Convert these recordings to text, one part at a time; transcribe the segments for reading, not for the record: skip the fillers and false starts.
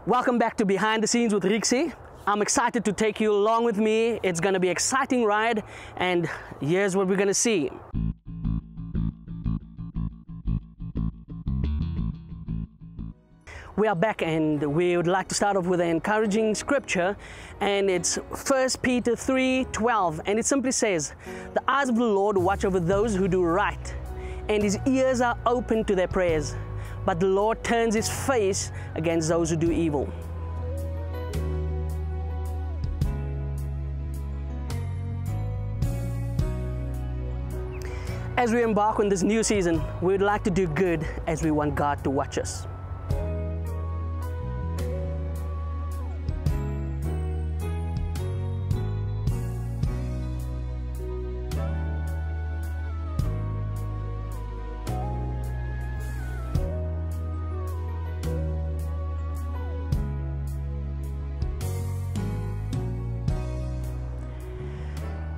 Welcome back to Behind the Scenes with Rixi. I'm excited to take you along with me. It's going to be an exciting ride, and here's what we're going to see. We are back, and we would like to start off with an encouraging scripture, and it's 1 Peter 3:12, and it simply says, "The eyes of the Lord watch over those who do right, and his ears are open to their prayers. But the Lord turns his face against those who do evil." As we embark on this new season, we would like to do good as we want God to watch us.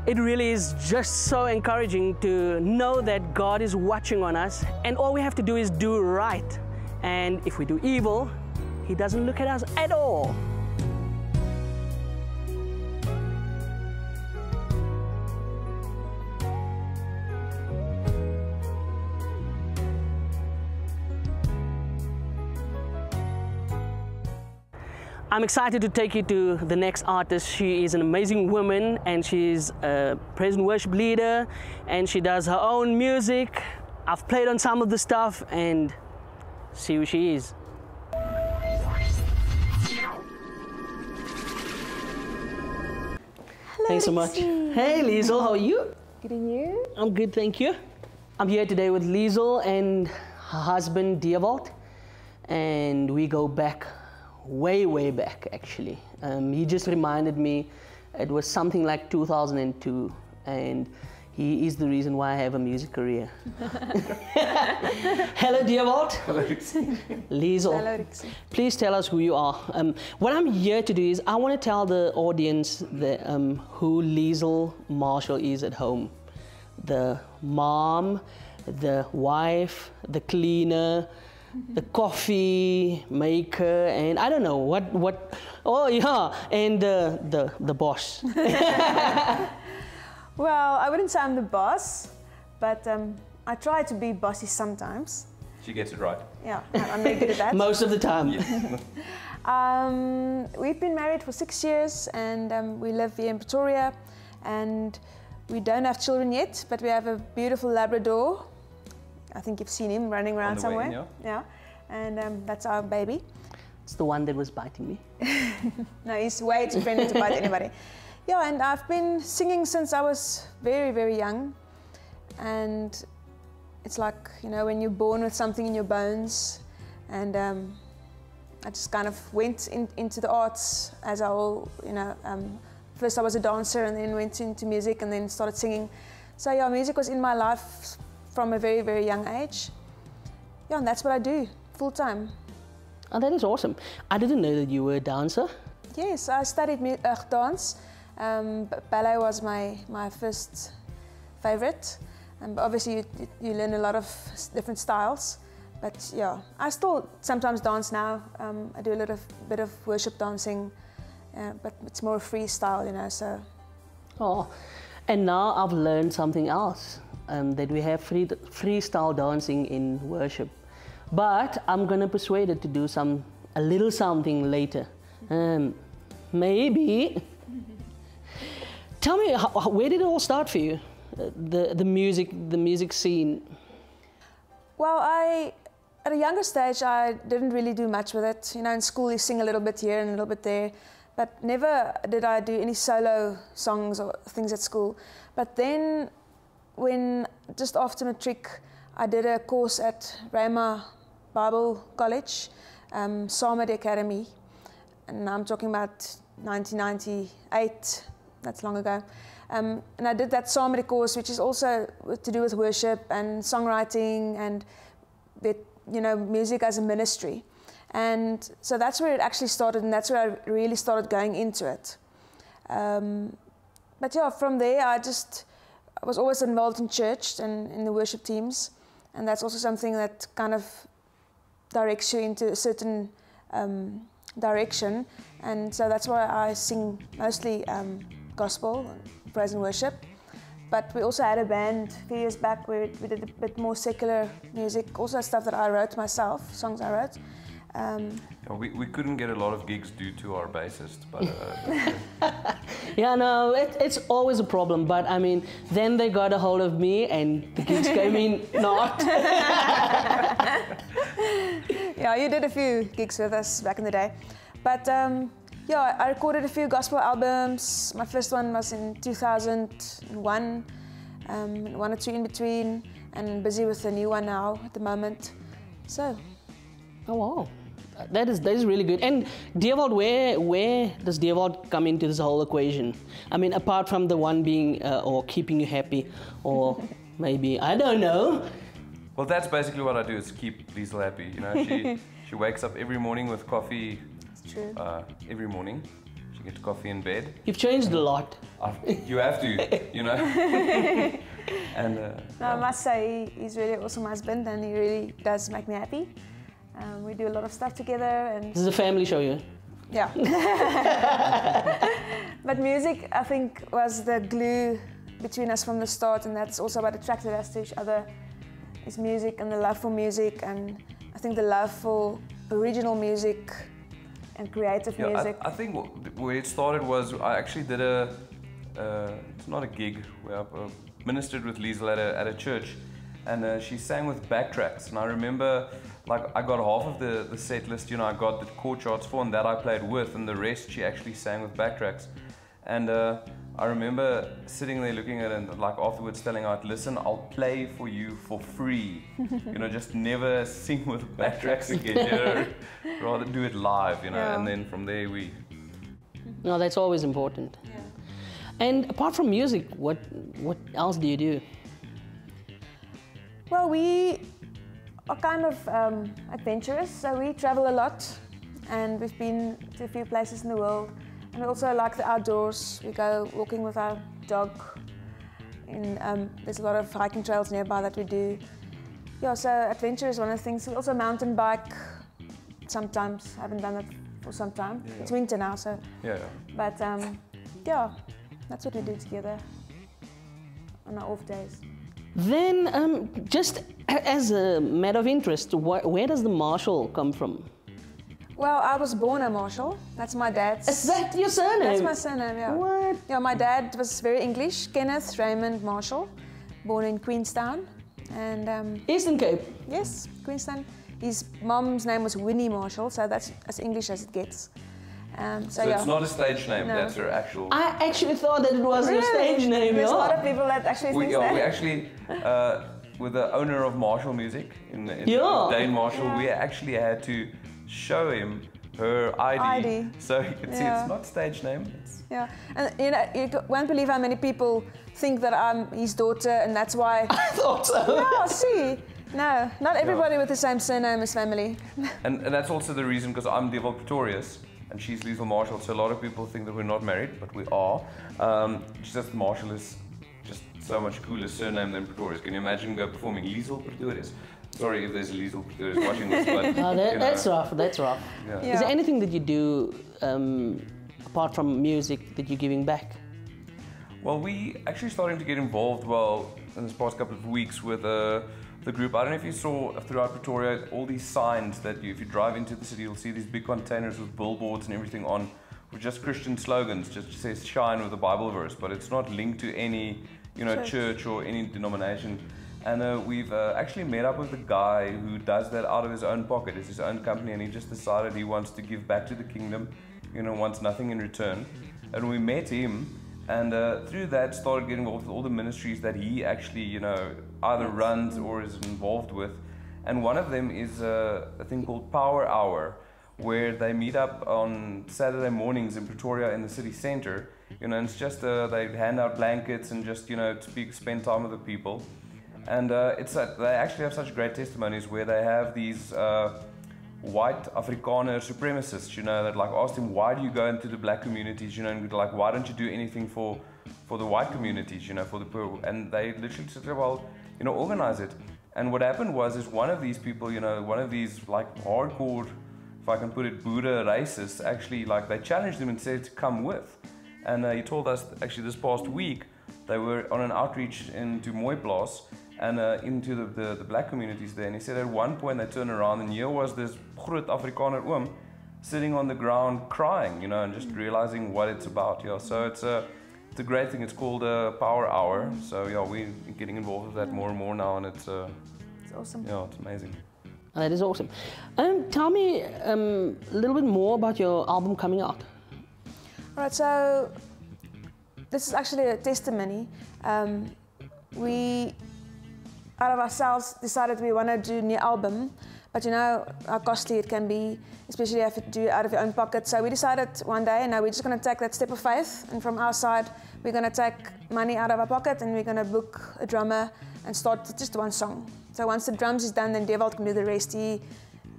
It really is just so encouraging to know that God is watching on us, and all we have to do is do right. And if we do evil, he doesn't look at us at all. I'm excited to take you to the next artist. She is an amazing woman, and she's a praise and worship leader, and she does her own music. I've played on some of the stuff, and see who she is. Hello, Thanks so much. Rixi. Hey Liezel, how are you? Good, and you? I'm good, thank you. I'm here today with Liezel and her husband Dewald, and we go back way back, actually. He just reminded me it was something like 2002, and he is the reason why I have a music career. Hello, Dewald. Hello, Rixi. Liezel. Hello, Rixi. Please tell us who you are. What I'm here to do is I want to tell the audience who Liezel Marshall is at home. The mom, the wife, the cleaner, the coffee maker, and I don't know what. Oh yeah, and the boss. Well, I wouldn't say I'm the boss, but I try to be bossy sometimes. She gets it right. Yeah, I'm very good at that. Most of the time. We've been married for 6 years, and we live here in Pretoria, and we don't have children yet, but we have a beautiful Labrador. I think you've seen him running around somewhere. Way, yeah, and that's our baby. It's the one that was biting me. No, he's way too friendly to bite anybody. Yeah, and I've been singing since I was very young, and it's like, you know, when you're born with something in your bones, and I just kind of went into the arts as I will, you know. First I was a dancer, and then went into music, and then started singing. So yeah, music was in my life from a very young age. Yeah, and that's what I do, full time. Oh, that is awesome. I didn't know that you were a dancer. Yes, I studied dance. Ballet was my first favorite. Obviously you learn a lot of different styles. But yeah, I still sometimes dance now. I do a little bit of worship dancing, but it's more freestyle, you know, so. Oh, and now I've learned something else. That we have freestyle dancing in worship. But I'm gonna persuade her to do a little something later. Maybe. Tell me, where did it all start for you? The music scene. Well, at a younger stage, I didn't really do much with it. You know, in school you sing a little bit here and a little bit there, but never did I do any solo songs or things at school. But then, when just after matric, I did a course at Rhema Bible College, Samedi Academy, and I'm talking about 1998. That's long ago. And I did that Samedi course, which is also to do with worship and songwriting and you know, music as a ministry. And so that's where it actually started, and that's where I really started going into it. But yeah, from there I was always involved in church and in the worship teams, and that's also something that kind of directs you into a certain direction, and so that's why I sing mostly gospel, praise and worship. But we also had a band a few years back where we did a bit more secular music, also stuff that I wrote myself, songs I wrote. We couldn't get a lot of gigs due to our bassist, but Yeah, no, it's always a problem. But I mean, then they got a hold of me, and the gigs came in not. Yeah, you did a few gigs with us back in the day, but yeah, I recorded a few gospel albums. My first one was in 2001, one or two in between, and busy with a new one now at the moment. So. Oh wow, that is really good. And Deerwold, where does Deerwold come into this whole equation? I mean, apart from the one being or keeping you happy, or maybe I don't know. Well, that's basically what I do, is keep Liezel happy. You know, she wakes up every morning with coffee. It's true. Every morning, she gets coffee in bed. You've changed a lot. You have to, you know. And no, I must say he's really an awesome husband, and he really does make me happy. We do a lot of stuff together, and This is a family show, yeah? yeah. But music, I think, was the glue between us from the start, and that's also what attracted us to each other. Is music and the love for music, and I think the love for original music and creative music. I think where it started was I actually did it's not a gig, where I ministered with Liezel at a church, and she sang with backtracks, and I remember like I got half of the set list, you know, I got the chord charts for, and that I played with, and the rest she actually sang with backtracks. And I remember sitting there looking at it, and like afterwards telling her, listen, I'll play for you for free. You know, just never sing with backtracks again, you know, rather do it live, you know, Yeah. and then from there we... No, that's always important. Yeah. And apart from music, what else do you do? Well, we are kind of adventurous, so we travel a lot, and we've been to a few places in the world. And we also like the outdoors. We go walking with our dog. There's a lot of hiking trails nearby that we do. Yeah, so adventure is one of the things. We also mountain bike sometimes. I haven't done that for some time. Yeah. It's winter now, so. Yeah. But yeah, that's what we do together on our off days. Then, just as a matter of interest, where does the Marshall come from? Well, I was born a Marshall. That's my dad's. Is that your surname? That's my surname, yeah. What? Yeah, my dad was very English, Kenneth Raymond Marshall, born in Queenstown. And Eastern Cape. yes, Queenstown. His mom's name was Winnie Marshall, so that's as English as it gets. So yeah. it's not a stage name, No. that's her actual... I actually thought that it was your stage name. There's a yeah. lot of people that actually think that. We actually, with the owner of Marshall Music, Yeah. Dane Marshall, Yeah. we actually had to show him her ID. So you can see Yeah. it's not stage name. Yeah, and you know, you won't believe how many people think that I'm his daughter, and that's why. I thought so. Yeah, see, no, not everybody with the same surname is family. And that's also the reason, because I'm Deerwold Pretorius and she's Liezel Marshall, so a lot of people think that we're not married, but we are. It's just Marshall is just so much cooler surname than Pretorius. Can you imagine go performing Liezel Pretorius? Sorry if there's a Liezel Pretorius watching this, but Oh, you know. that's rough. That's rough. Yeah. Yeah. Is there anything that you do apart from music that you're giving back? Well, we actually starting to get involved, in this past couple of weeks with the group. I don't know if you saw throughout Pretoria all these signs that if you drive into the city, you'll see these big containers with billboards and everything on, with just Christian slogans, just says shine with a Bible verse, but it's not linked to any, church or any denomination. And we've actually met up with a guy who does that out of his own pocket. It's his own company, and he just decided he wants to give back to the kingdom, wants nothing in return. And we met him, and through that started getting involved with all the ministries that he actually, either runs or is involved with. And one of them is a thing called Power Hour, where they meet up on Saturday mornings in Pretoria in the city centre. And it's just they hand out blankets and just spend time with the people. And they actually have such great testimonies where they have these white Afrikaner supremacists, that asked him, why do you go into the black communities, and why don't you do anything for the white communities, for the poor? And they literally said, well, organize it. And what happened was one of these people, one of these hardcore, if I can put it, Buddha racists, actually, like, they challenged him and said to come with. And he told us, actually, this past week, they were on an outreach into Mooiplaas and into the black communities there. And he said at one point they turned around and here was this groot Afrikaner oom sitting on the ground crying, you know, and just realizing what it's about. Yeah, so it's a great thing. It's called a Power Hour. So yeah, we're getting involved with that more and more now, and it's awesome. Yeah, it's amazing. That is awesome. Tell me a little bit more about your album coming out. All right, so this is actually a testimony. We, out of ourselves, decided we want to do a new album, but you know how costly it can be, especially if you do it out of your own pocket. So we decided one day, no, we're just going to take that step of faith, and from our side, we're going to take money out of our pocket and we're going to book a drummer and start with just one song. So once the drums is done, then Devald can do the rest. He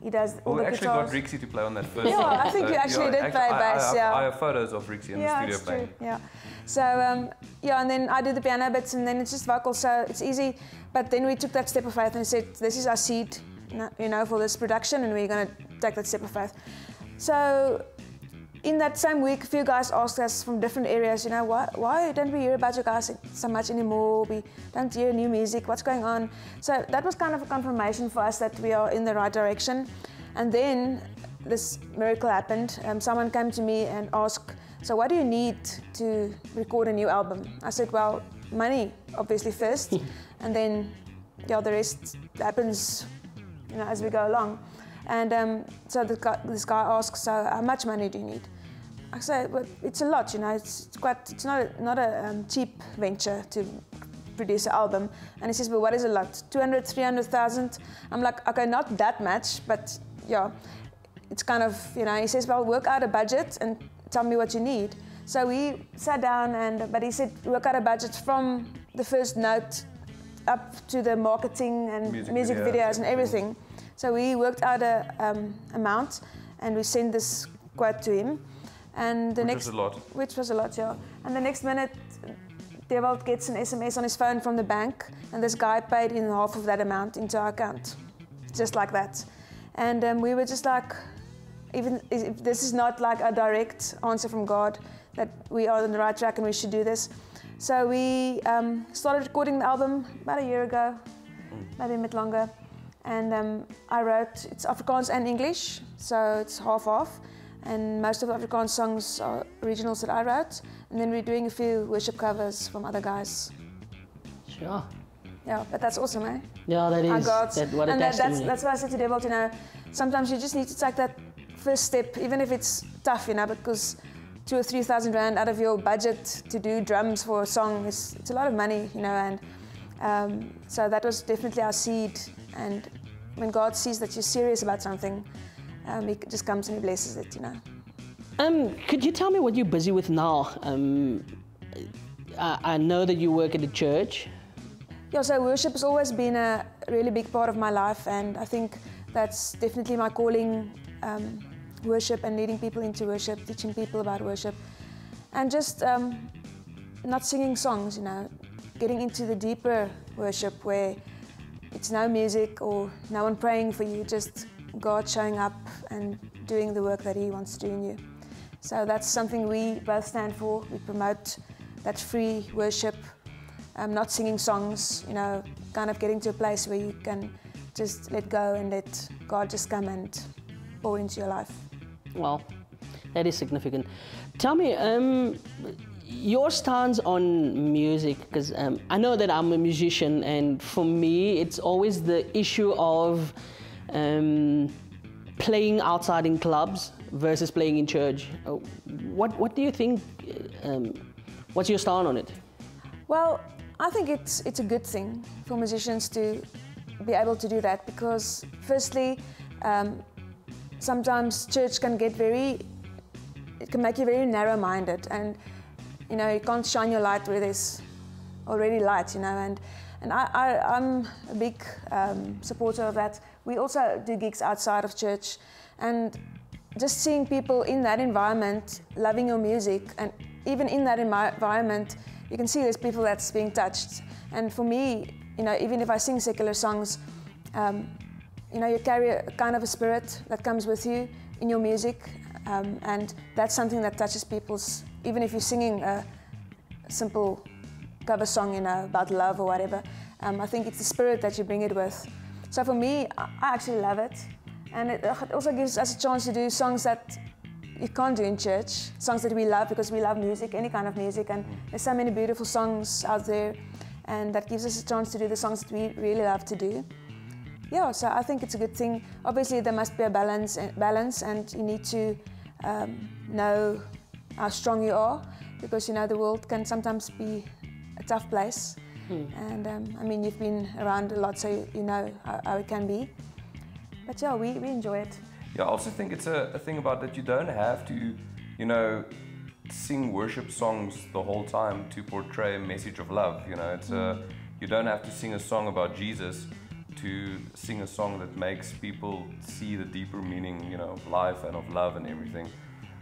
does all the guitars. We actually got Rixi to play on that first song. I think you actually did play bass, I have photos of Rixi in the studio playing. Yeah, so yeah, and then I do the piano bits, and then it's just vocals, so it's easy. But then we took that step of faith and said, this is our seed, you know, for this production, and we're going to take that step of faith. So in that same week, a few guys asked us from different areas, you know, why don't we hear about you guys so much anymore? We don't hear new music, what's going on? So that was kind of a confirmation for us that we are in the right direction. And then this miracle happened. Someone came to me and asked, so what do you need to record a new album? I said, well, money, obviously first, and then yeah, the rest happens, you know, as we go along. And so this guy asks, so how much money do you need? I say, well, it's a lot, you know, it's not a cheap venture to produce an album. And he says, well, what is a lot? 200, 300,000? I'm like, okay, not that much, but yeah, it's kind of, you know, he says, well, work out a budget and tell me what you need. So we sat down, but he said, work out a budget from the first note up to the marketing and music videos and everything. So we worked out an amount, and we sent this quote to him. And which was a lot. Which was a lot, yeah. And the next minute, Devald gets an SMS on his phone from the bank, and this guy paid in half of that amount into our account, just like that. And we were just like, even if this is not like a direct answer from God, that we are on the right track and we should do this. So we started recording the album about a year ago, maybe a bit longer. And I wrote, it's Afrikaans and English, so it's half-half. And most of the Afrikaans songs are originals that I wrote. And then we're doing a few worship covers from other guys. Sure. Yeah, but that's awesome, eh? Yeah, that is. What a testimony. That's why I said to Devald, you know, sometimes you just need to take that first step, even if it's tough, you know, because 2,000 or 3,000 rand out of your budget to do drums for a song, it's a lot of money, you know, and so that was definitely our seed. And when God sees that you're serious about something, He just comes and He blesses it, you know. Could you tell me what you're busy with now? I know that you work at a church. Yeah, so worship has always been a really big part of my life, and I think that's definitely my calling, worship and leading people into worship, teaching people about worship, and just not singing songs, you know, getting into the deeper worship where it's no music or no one praying for you, just God showing up and doing the work that He wants to do in you. So that's something we both stand for. We promote that free worship, not singing songs, you know, kind of getting to a place where you can just let go and let God just come and pour into your life. Well, that is significant. Tell me, your stance on music, because I know that I'm a musician, and for me it's always the issue of playing outside in clubs versus playing in church. What do you think, what's your stance on it? Well, I think it's a good thing for musicians to be able to do that, because firstly, sometimes church can get it can make you very narrow-minded, and you know, you can't shine your light where there's already light, you know, and I'm a big supporter of that. We also do gigs outside of church, and just seeing people in that environment loving your music, and even in that environment, you can see there's people that's being touched. And for me, you know, even if I sing secular songs, you know, you carry a kind of a spirit that comes with you. in your music, and that's something that touches people's. Even if you're singing a simple cover song, you know, about love or whatever, I think it's the spirit that you bring it with. So for me, I actually love it, and it also gives us a chance to do songs that you can't do in church, songs that we love because we love music, any kind of music, and there's so many beautiful songs out there, and that gives us a chance to do the songs that we really love to do. Yeah, so I think it's a good thing. Obviously, there must be a balance, and you need to know how strong you are, because you know the world can sometimes be a tough place. And I mean, you've been around a lot, so you know how it can be. But yeah, we enjoy it. Yeah, I also think it's a thing about that you don't have to, you know, sing worship songs the whole time to portray a message of love. You know, it's you don't have to sing a song about Jesus to sing a song that makes people see the deeper meaning, you know, of life and of love and everything.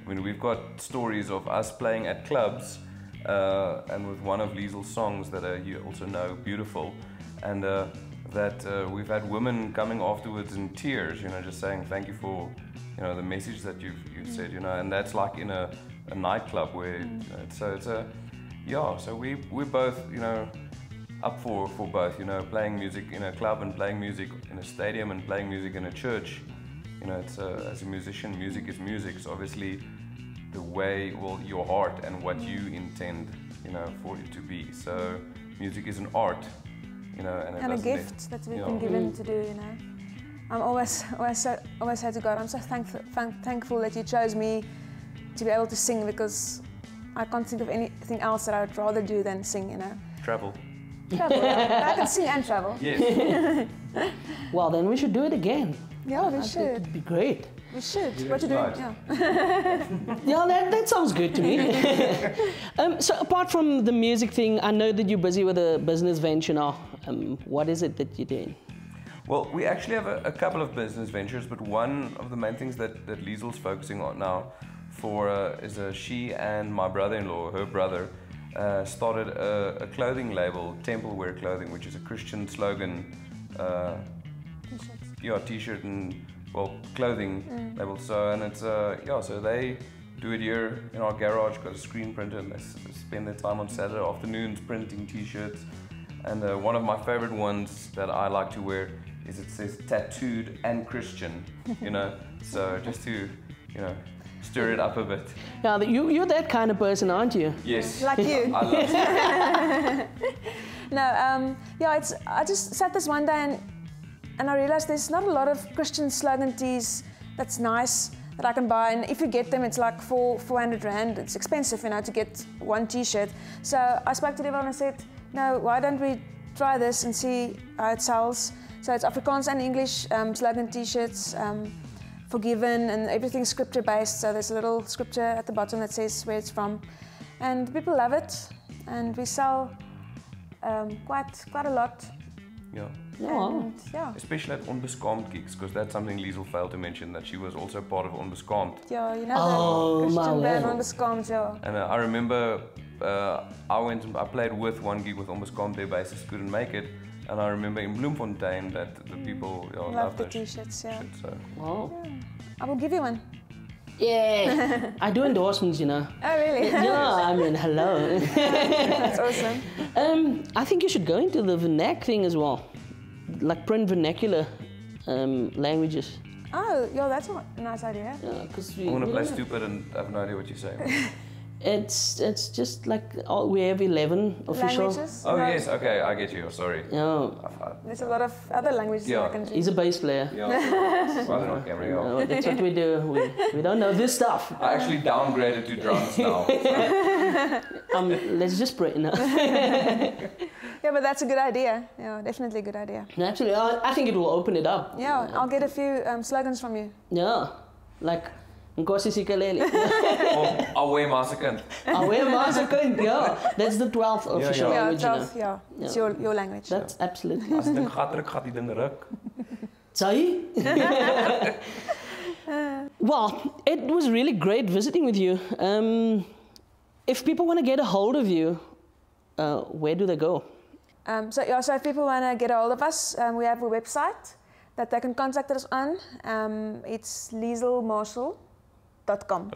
I mean, we've got stories of us playing at clubs and with one of Liezel's songs that you also know, Beautiful, and that we've had women coming afterwards in tears, you know, just saying thank you for, you know, the message that you've said, you know, and that's like in a nightclub where so we're both, you know, up for both, you know, playing music in a club and playing music in a stadium and playing music in a church. You know, it's as a musician, music is music. So obviously, the way, well, your heart and what you intend, you know, for it to be. So music is an art, you know, and a gift that we've been given to do. You know, I'm always say to God, I'm so thankful that you chose me to be able to sing, because I can't think of anything else that I would rather do than sing. You know, travel. Yeah. I can sing and travel. Yes. Well, then we should do it again. Yeah, we should. It'd be great. We should. What you doing? Yeah. Yeah, that sounds good to me. So apart from the music thing, I know that you're busy with a business venture now. What is it that you're doing? Well, we actually have a couple of business ventures, but one of the main things that Liezel's focusing on now is she and my brother-in-law, her brother, started a clothing label, Temple Wear Clothing, which is a Christian slogan, t-shirt and, well, clothing label. So, and it's, so they do it here in our garage, got a screen printer, and they spend their time on Saturday afternoons printing t-shirts. And one of my favorite ones that I like to wear is it says tattooed and Christian, you know, so just to, you know, stir it up a bit. Yeah, you're that kind of person, aren't you? Yes. Like you. I love it. No, I just sat this one day and I realized there's not a lot of Christian slogan tees that's nice that I can buy, and if you get them, it's like 400 Rand. It's expensive, you know, to get one t-shirt. So I spoke to them and I said, no, why don't we try this and see how it sells? So it's Afrikaans and English slogan t-shirts, forgiven, and everything's scripture based. So there's a little scripture at the bottom that says where it's from, and people love it, and we sell quite a lot. Yeah. Oh. Yeah. Especially at Onbeskaamd gigs, because that's something Liezel failed to mention, that she was also part of Onbeskaamd. Yeah, you know the Christian band Onbeskaamd, yeah. And I remember I played with one gig with Onbeskaamd, their bassist couldn't make it, and I remember in Bloemfontein that the people loved the those t-shirts, yeah. So. Wow. Yeah. I will give you one. Yeah. I do endorsements, you know. Oh, really? Yeah, I mean, hello. That's awesome. I think you should go into the vernac thing as well. Like print vernacular languages. Oh, yeah, that's a nice idea. Yeah, because I'm going to play stupid and I have no idea what you're saying. It's just like we have 11 official. Languages? Oh, yes, okay, I get you, sorry. Yeah. There's a lot of other languages that I can do. He's a bass player. Yeah. Well, not camera, No, that's what we do. We don't know this stuff. I actually downgraded to drums now. So. Let's just pray now. Yeah, but that's a good idea. Yeah, definitely a good idea. Actually, I think it will open it up. Yeah, I'll get a few slogans from you. Yeah, like Nkosi Sikelele. Or Awe Masakan. Awe Masakan, yeah. That's the 12th official Yeah, language. 12, yeah. It's your language. That's absolutely. As ek dink gaat die ding ruk. Sorry? Well, it was really great visiting with you. If people want to get a hold of you, where do they go? So if people want to get a hold of us, we have a website that they can contact us on. It's liezelmarshall.com.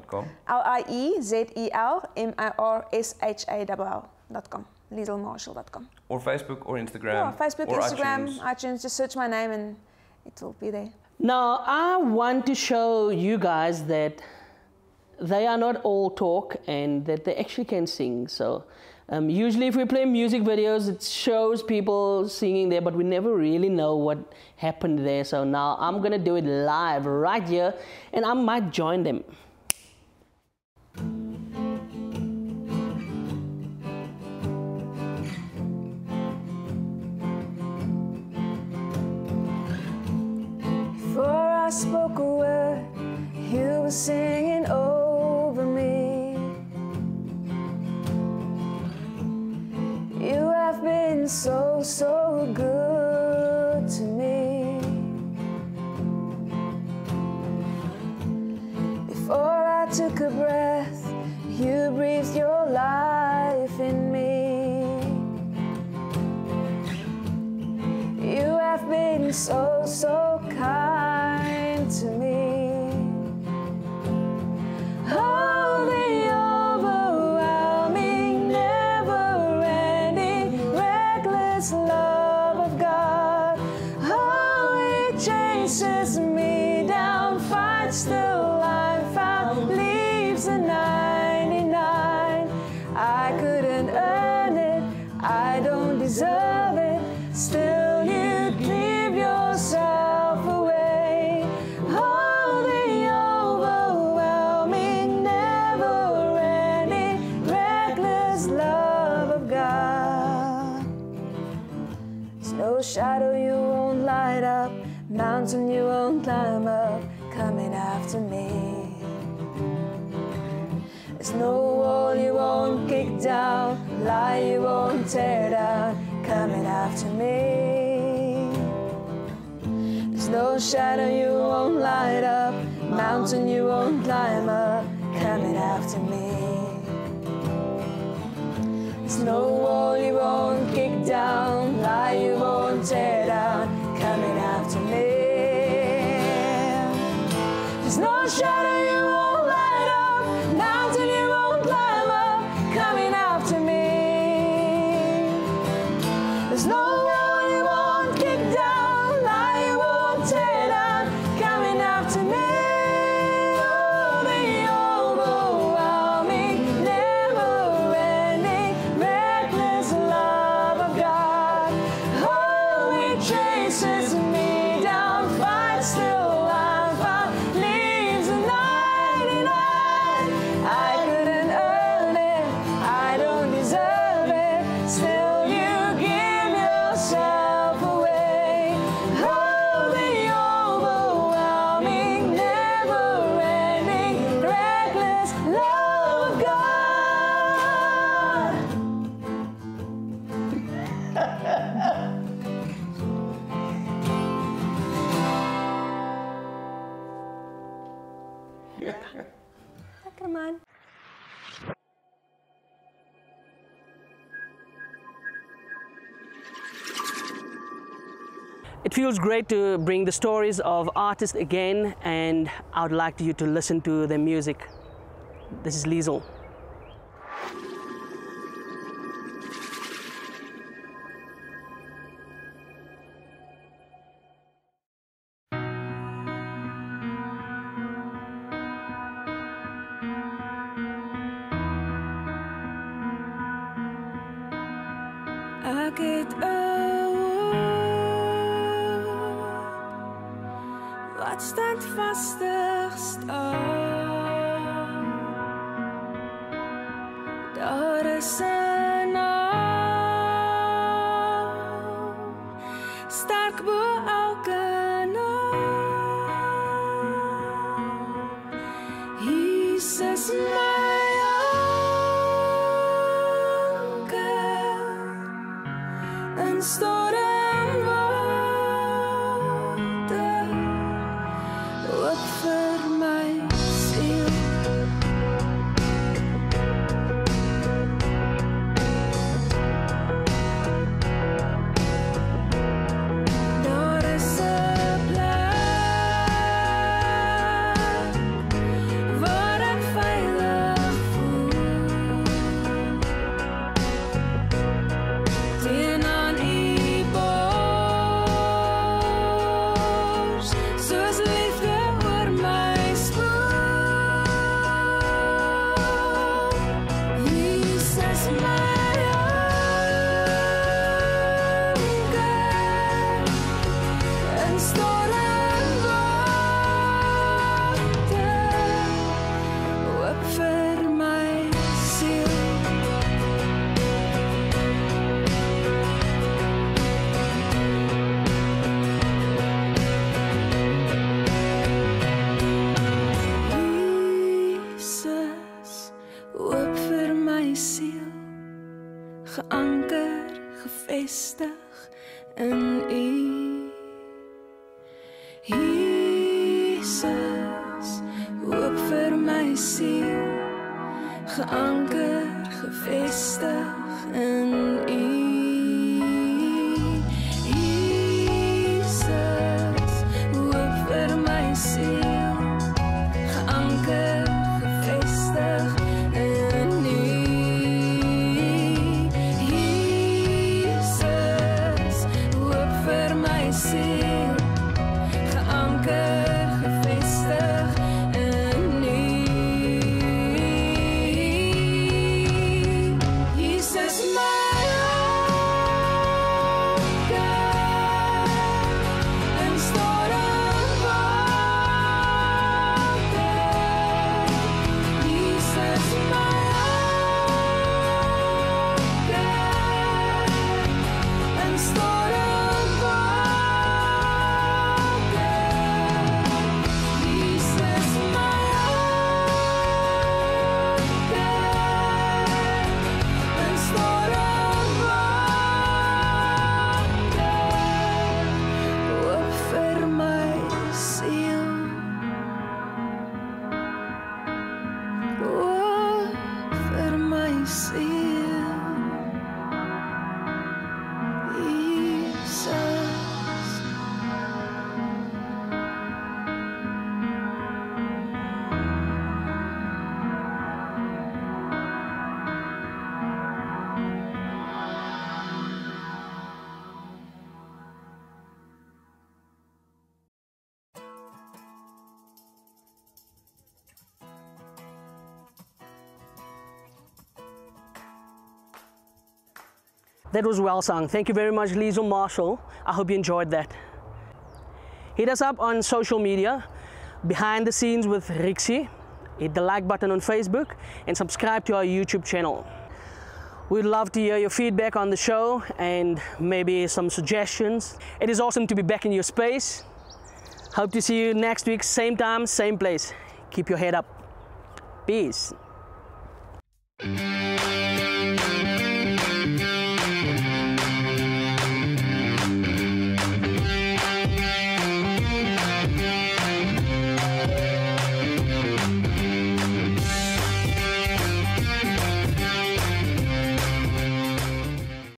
liezelmarshall.com. liezelmarshall.com. Or Facebook or Instagram. Yeah, Facebook, or Instagram, iTunes. iTunes. Just search my name and it will be there. Now, I want to show you guys that they are not all talk and that they actually can sing. So usually if we play music videos, it shows people singing there, but we never really know what happened there. So now I'm going to do it live right here, and I might join them. Before I spoke a word, you were singing over me. You have been so, so good to me. Before I took a breath, you breathed your life in me. You have been so, so kind to me. Oh, the overwhelming, never-ending, reckless love of God. Oh, it chases me down, fights till I'm found, leaves the 99. I couldn't earn it, I don't deserve it, still you'd give yourself away. Oh, the overwhelming, never-ending, reckless love of God. There's no shadow you won't light up, mountain you won't climb up, coming after me. There's no wall you won't kick down, lie you won't tear down, coming after me. There's no shadow you won't light up, mountain you won't climb up, coming after me. There's no wall you won't kick down, lie you won't tear down, coming after me. There's no shadow you won't light up, mountain you won't climb up, coming after me. There's no wall you won't kick down, lie you won't tear down, coming after me. Oh, the overwhelming, never-ending, reckless love of God. Oh, it chases me down, fights till I'm found, leaves the 99. I couldn't earn it, I don't deserve it, still you give yourself away. Oh, the overwhelming, never-ending, reckless love of God. Come on. It feels great to bring the stories of artists again, and I would like you to listen to their music. This is Liezel. Ek het 'n woord wat standvastig staan. Daar is 'n naam, sterk bo elke naam. Jesus my anker in stormwater, hoop vir my siel. Daar is 'n plek geanker, gevestig in U. Jesus, hoop vir my siel, geanker, gevestig in U. Jesus, hoop vir my siel, geanker, gevestig in U. Jesus, hoop vir my siel, geanker, gevestig in U. Jesus, my anker in stormwater. Jesus, my anker in stormwater. Jesus, my anker in stormwater. Hoop vir my siel, hoop vir my siel, Jesus. That was well sung. Thank you very much, Liezel Marshall. I hope you enjoyed that. Hit us up on social media, Behind the Scenes with Rixi. Hit the like button on Facebook and subscribe to our YouTube channel. We'd love to hear your feedback on the show and maybe some suggestions. It is awesome to be back in your space. Hope to see you next week, same time, same place. Keep your head up. Peace.